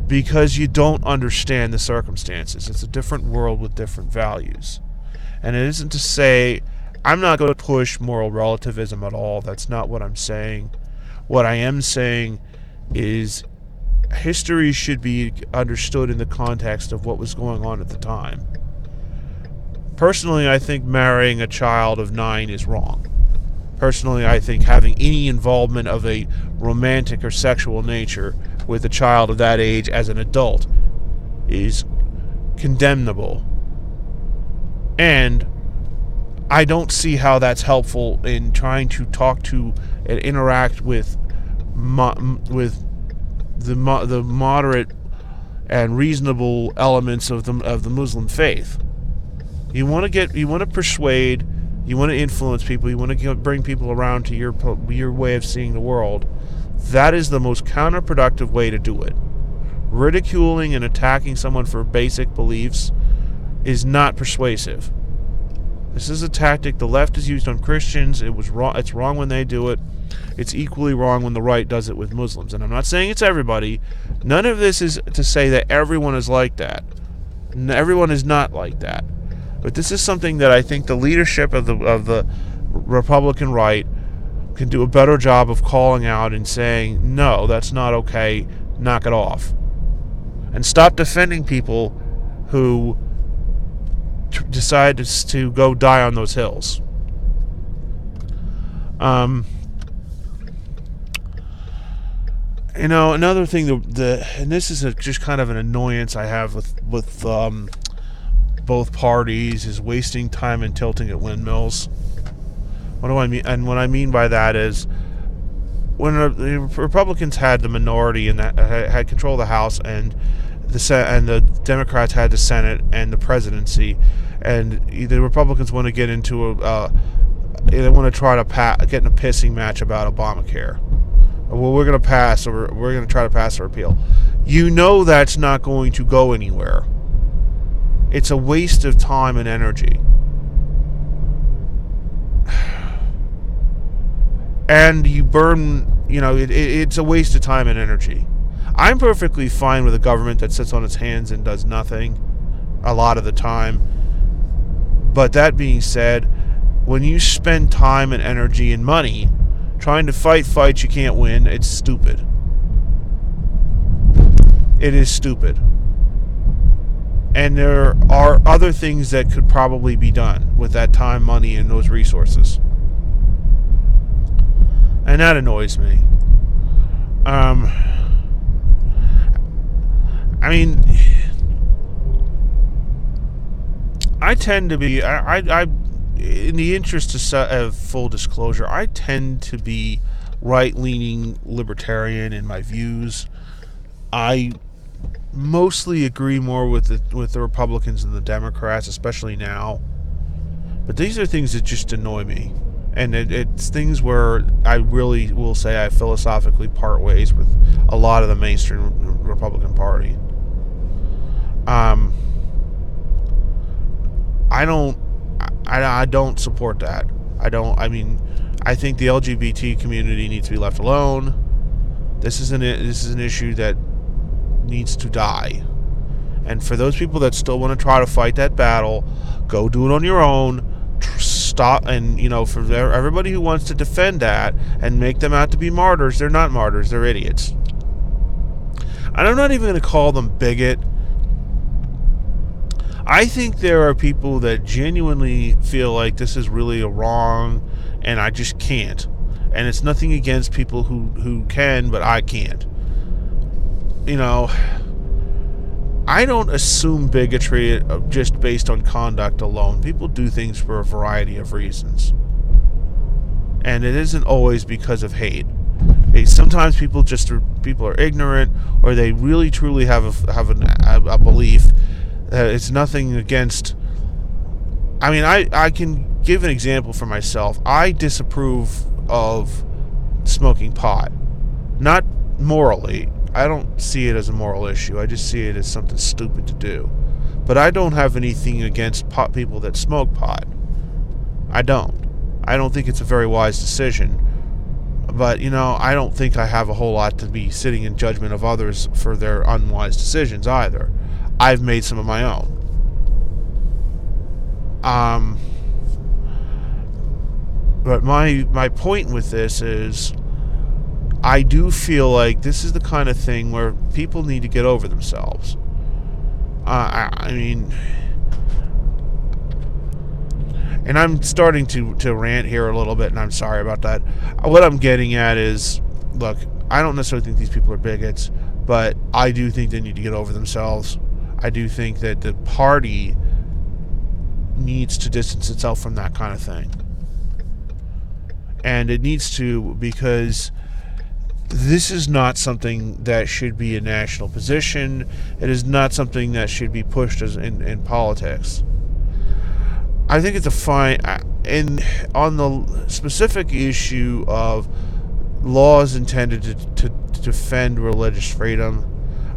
because you don't understand the circumstances. It's a different world with different values. And it isn't to say, I'm not going to push moral relativism at all. That's not what I'm saying. What I am saying is history should be understood in the context of what was going on at the time. Personally, I think marrying a child of 9 is wrong. Personally, I think having any involvement of a romantic or sexual nature with a child of that age as an adult is condemnable. And I don't see how that's helpful in trying to talk to and interact with the moderate and reasonable elements of the Muslim faith. You want to persuade, you want to influence people, you want to bring people around to your way of seeing the world. That is the most counterproductive way to do it. Ridiculing and attacking someone for basic beliefs is not persuasive. This is a tactic the left has used on Christians. It was wrong. It's wrong when they do it. It's equally wrong when the right does it with Muslims. And I'm not saying it's everybody. None of this is to say that everyone is like that. Everyone is not like that. But this is something that I think the leadership of the Republican right can do a better job of calling out and saying, no, that's not okay. Knock it off. And stop defending people who decide to go die on those hills. Another thing, and this is just kind of an annoyance I have with both parties, is wasting time and tilting at windmills. What do I mean? And what I mean by that is, when the Republicans had the minority and that had control of the House, and the Democrats had the Senate and the presidency, and the Republicans want to get into they want to try to get in a pissing match about Obamacare. Well, we're going to pass, or we're going to try to pass a repeal. That's not going to go anywhere. It's a waste of time and energy. And you burn, it's a waste of time and energy. I'm perfectly fine with a government that sits on its hands and does nothing a lot of the time. But that being said, when you spend time and energy and money trying to fight fights you can't win, it's stupid. It is stupid. And there are other things that could probably be done with that time, money, and those resources. And that annoys me. I tend to be, in the interest of full disclosure, I tend to be right-leaning libertarian in my views. I mostly agree more with the Republicans than the Democrats, especially now. But these are things that just annoy me. And it's things where I really will say I philosophically part ways with a lot of the mainstream Republican Party. I don't support that. I think the LGBT community needs to be left alone. This is an issue that needs to die. And for those people that still want to try to fight that battle, go do it on your own. Stop, and for everybody who wants to defend that and make them out to be martyrs, they're not martyrs, they're idiots. And I'm not even going to call them bigot. I think there are people that genuinely feel like this is really a wrong, and I just can't. And it's nothing against people who can, but I can't. I don't assume bigotry just based on conduct alone. People do things for a variety of reasons. And it isn't always because of hate. Sometimes people are ignorant, or they really truly have a belief that it's nothing against. I can give an example for myself. I disapprove of smoking pot. Not morally. I don't see it as a moral issue. I just see it as something stupid to do. But I don't have anything against people that smoke pot. I don't. I don't think it's a very wise decision. But, I don't think I have a whole lot to be sitting in judgment of others for their unwise decisions either. I've made some of my own. But my point with this is, I do feel like this is the kind of thing where people need to get over themselves. And I'm starting to rant here a little bit, and I'm sorry about that. What I'm getting at is, look, I don't necessarily think these people are bigots, but I do think they need to get over themselves. I do think that the party needs to distance itself from that kind of thing. And it needs to, because this is not something that should be a national position. It is not something that should be pushed in politics. I think it's a fine, and on the specific issue of laws intended to defend religious freedom,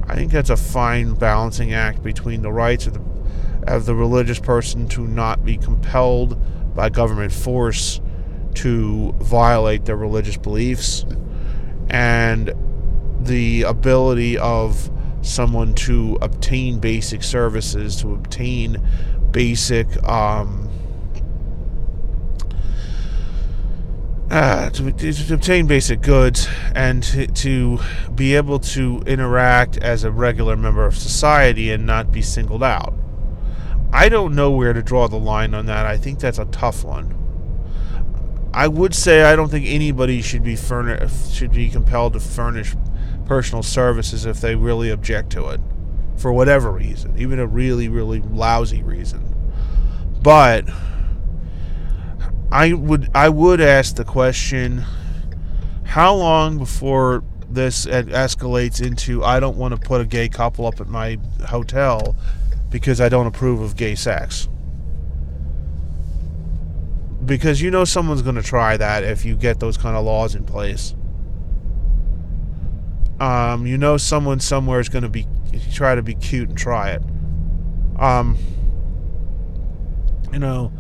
I think that's a fine balancing act between the rights of the religious person to not be compelled by government force to violate their religious beliefs, and the ability of someone to obtain basic services, to obtain basic to obtain basic goods, and to be able to interact as a regular member of society and not be singled out. I don't know where to draw the line on that. I think that's a tough one. I would say I don't think anybody should be compelled to furnish personal services if they really object to it, for whatever reason, even a really, really lousy reason. But I would ask the question: how long before this escalates into I don't want to put a gay couple up at my hotel because I don't approve of gay sex? Because you know someone's going to try that if you get those kind of laws in place. You know someone somewhere is going to try to be cute and try it. You know,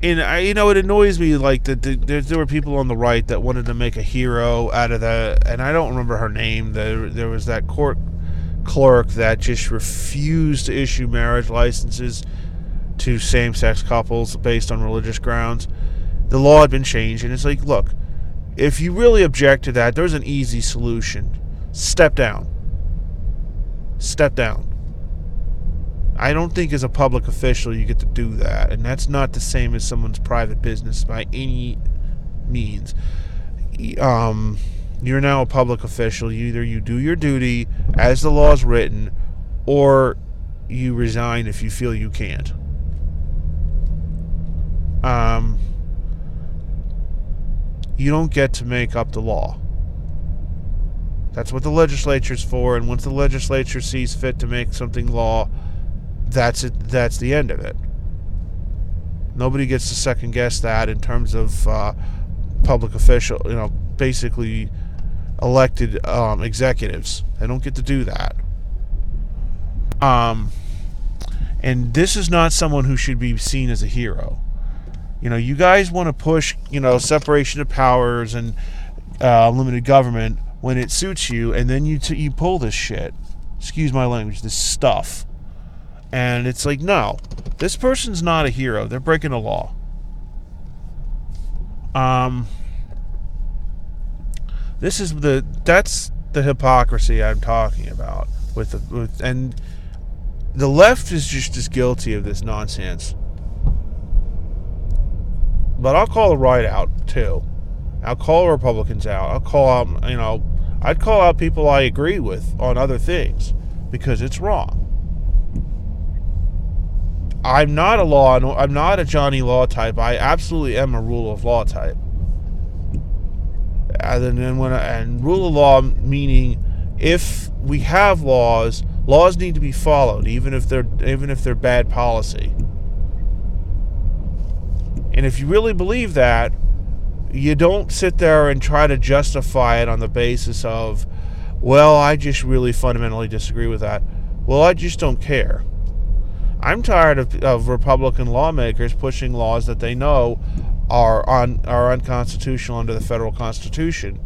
and it annoys me like that there were people on the right that wanted to make a hero out of that, and I don't remember her name. There was that court clerk that just refused to issue marriage licenses to same-sex couples based on religious grounds. The law had been changed, and it's like, look, if you really object to that, there's an easy solution. Step down. Step down. I don't think as a public official you get to do that, and that's not the same as someone's private business by any means. You're now a public official. Either you do your duty as the law is written, or you resign if you feel you can't. You don't get to make up the law. That's what the legislature's for, and once the legislature sees fit to make something law, that's it. That's the end of it. Nobody gets to second guess that in terms of public official, basically elected executives. They don't get to do that. And this is not someone who should be seen as a hero. You guys want to push, separation of powers and limited government when it suits you, and then you pull this shit. Excuse my language, this stuff. And it's like, no, this person's not a hero. They're breaking the law. That's the hypocrisy I'm talking about and the left is just as guilty of this nonsense. But I'll call the right out too. I'll call Republicans out. I'll call out, I'd call out people I agree with on other things because it's wrong. I'm not a Johnny Law type. I absolutely am a rule of law type. And rule of law meaning if we have laws need to be followed, even if they're bad policy. And if you really believe that, you don't sit there and try to justify it on the basis of, well, I just really fundamentally disagree with that. Well, I just don't care. I'm tired of Republican lawmakers pushing laws that they know are unconstitutional under the federal Constitution,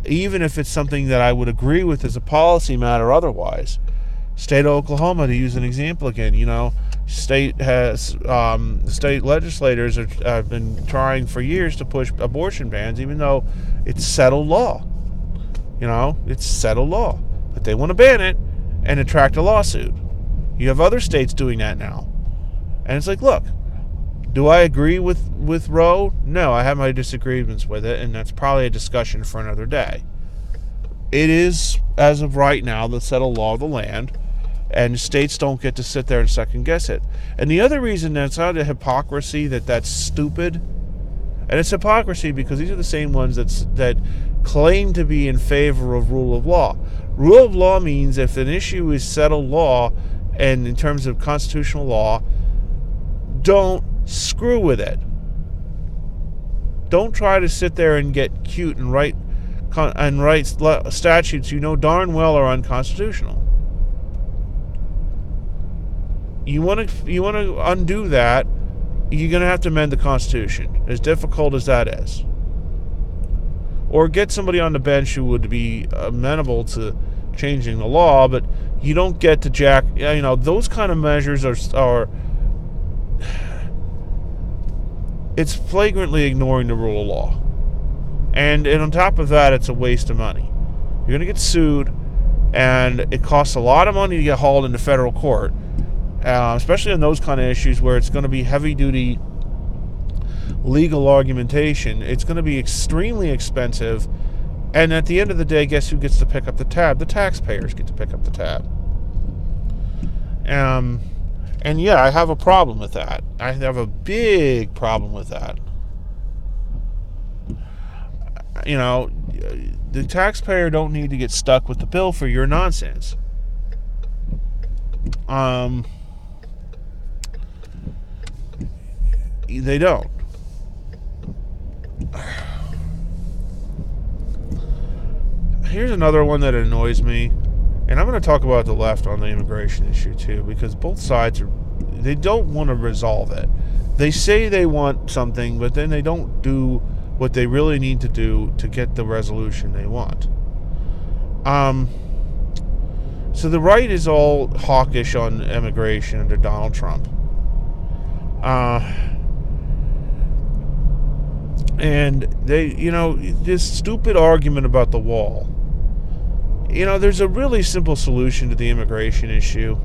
even if it's something that I would agree with as a policy matter otherwise. State of Oklahoma, to use an example again, state legislators have been trying for years to push abortion bans, even though it's settled law. It's settled law, but they want to ban it and attract a lawsuit. You have other states doing that now, and it's like, look, do I agree with Roe? No, I have my disagreements with it, and that's probably a discussion for another day. It is, as of right now, the settled law of the land, and states don't get to sit there and second guess it. And the other reason that's not a hypocrisy, that's stupid, and it's hypocrisy because these are the same ones that claim to be in favor of rule of law. Rule of law means if an issue is settled law, and in terms of constitutional law, don't screw with it. Don't try to sit there and get cute and write statutes you know darn well are unconstitutional. You want to undo that, you're going to have to amend the Constitution, as difficult as that is. Or get somebody on the bench who would be amenable to changing the law, but you don't get to those kind of measures are it's flagrantly ignoring the rule of law. And on top of that, it's a waste of money. You're going to get sued. and it costs a lot of money to get hauled into federal court, especially on those kind of issues where it's going to be heavy-duty legal argumentation. It's going to be extremely expensive, and at the end of the day, guess who gets to pick up the tab? The taxpayers get to pick up the tab. And yeah, I have a problem with that. I have a big problem with that. You know, the taxpayer don't need to get stuck with the bill for your nonsense. They don't. Here's another one that annoys me, and I'm going to talk about the left on the immigration issue too, because both sides they don't want to resolve it. They say they want something, but then they don't do what they really need to do to get the resolution they want. So the right is all hawkish on immigration under Donald Trump. And they, this stupid argument about the wall. There's a really simple solution to the immigration issue.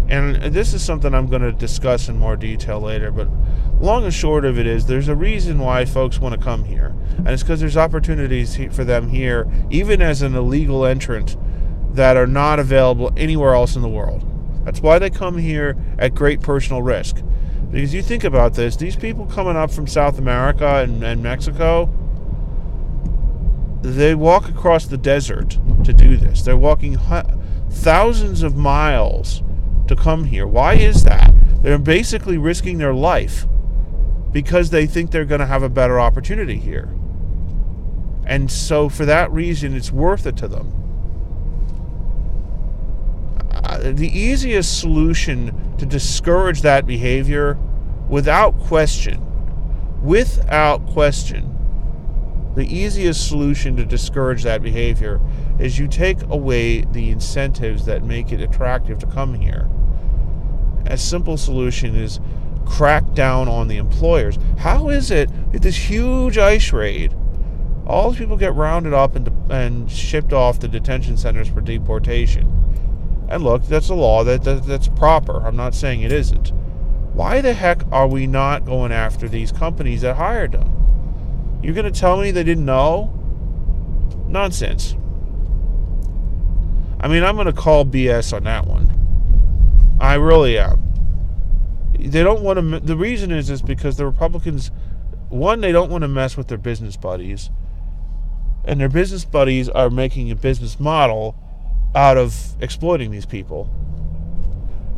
And this is something I'm going to discuss in more detail later, but long and short of it is there's a reason why folks want to come here. And it's because there's opportunities for them here, even as an illegal entrant, that are not available anywhere else in the world. That's why they come here at great personal risk. Because you think about this, these people coming up from South America and Mexico, they walk across the desert to do this. They're walking thousands of miles to come here. Why is that? They're basically risking their life because they think they're going to have a better opportunity here. And so for that reason, it's worth it to them. The easiest solution to discourage that behavior, without question, the easiest solution to discourage that behavior is you take away the incentives that make it attractive to come here. A simple solution is crack down on the employers. How is it at this huge ICE raid, all these people get rounded up and shipped off to detention centers for deportation? And look, that's a law that's proper. I'm not saying it isn't. Why the heck are we not going after these companies that hired them? You're going to tell me they didn't know? Nonsense. I mean, I'm going to call BS on that one. I really am. They don't want to. The reason is because the Republicans, one, they don't want to mess with their business buddies, and their business buddies are making a business model out of exploiting these people.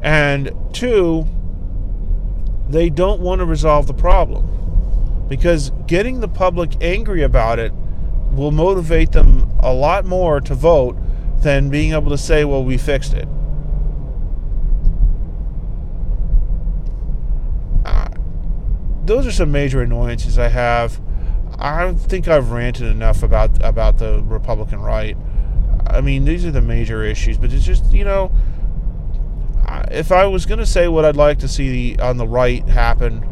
And two, they don't want to resolve the problem, because getting the public angry about it will motivate them a lot more to vote than being able to say, well, we fixed it. Those are some major annoyances I have. I think I've ranted enough about the Republican right. I mean, these are the major issues, but it's just, if I was going to say what I'd like to see on the right happen,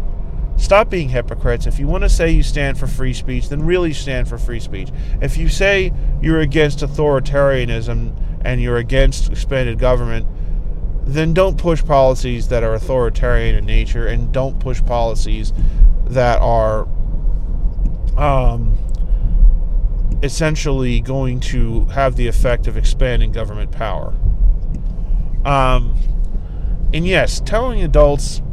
stop being hypocrites. If you want to say you stand for free speech, then really stand for free speech. If you say you're against authoritarianism and you're against expanded government, then don't push policies that are authoritarian in nature, and don't push policies that are essentially going to have the effect of expanding government power. And yes, telling adults,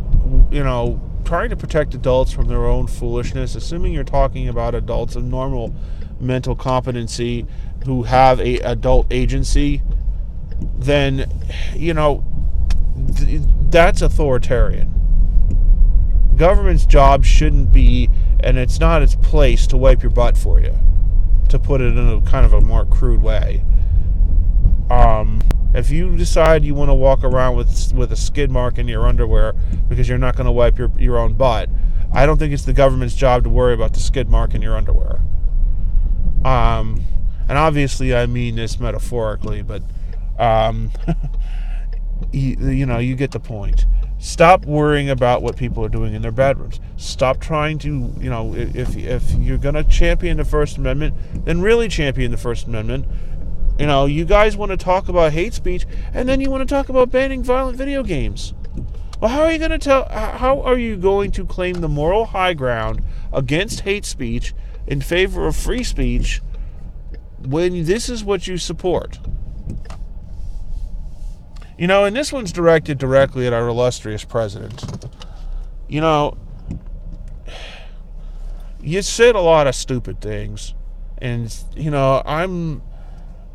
trying to protect adults from their own foolishness, assuming you're talking about adults of normal mental competency who have a adult agency, then, that's authoritarian. Government's job shouldn't be, and it's not its place to wipe your butt for you, to put it in a kind of a more crude way. If you decide you want to walk around with a skid mark in your underwear because you're not going to wipe your own butt, I don't think it's the government's job to worry about the skid mark in your underwear. And obviously I mean this metaphorically, but you get the point. Stop worrying about what people are doing in their bedrooms. Stop trying to, if you're going to champion the First Amendment, then really champion the First Amendment. You know, you guys want to talk about hate speech, and then you want to talk about banning violent video games. Well, how are you going to how are you going to claim the moral high ground against hate speech in favor of free speech when this is what you support? You know, and this one's directed directly at our illustrious president. You know, you said a lot of stupid things, and you know, I'm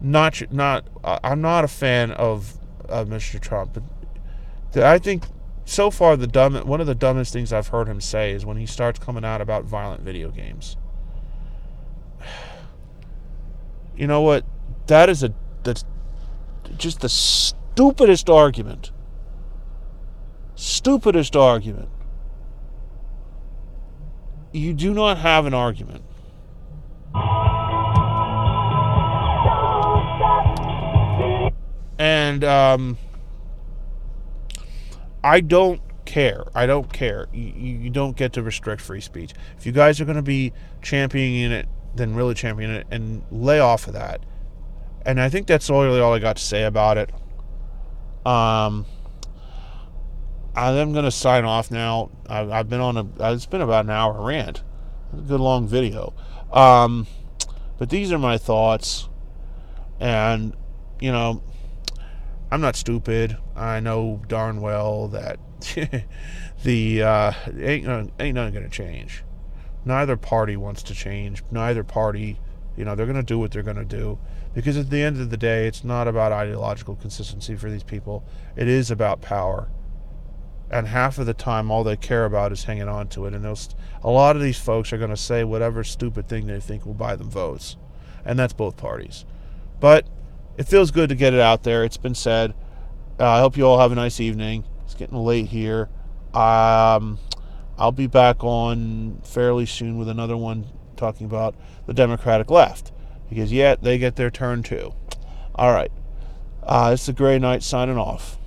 not a fan of Mr. Trump, but I think so far one of the dumbest things I've heard him say is when he starts coming out about violent video games. You know what? That's just the stupidest argument. Stupidest argument. You do not have an argument. And I don't care. I don't care. You don't get to restrict free speech. If you guys are going to be championing it, then really champion it and lay off of that. And I think that's really all I got to say about it. I'm going to sign off now. I've been it's been about an hour rant. A good long video. But these are my thoughts. And, you know, I'm not stupid. I know darn well that ain't nothing going to change. Neither party wants to change. Neither party, you know, they're going to do what they're going to do. Because at the end of the day, it's not about ideological consistency for these people. It is about power. And half of the time, all they care about is hanging on to it. And a lot of these folks are going to say whatever stupid thing they think will buy them votes. And that's both parties. But it feels good to get it out there. It's been said. I hope you all have a nice evening. It's getting late here. I'll be back on fairly soon with another one talking about the Democratic left. Because, yeah, they get their turn too. All right. It's a Gray Knight signing off.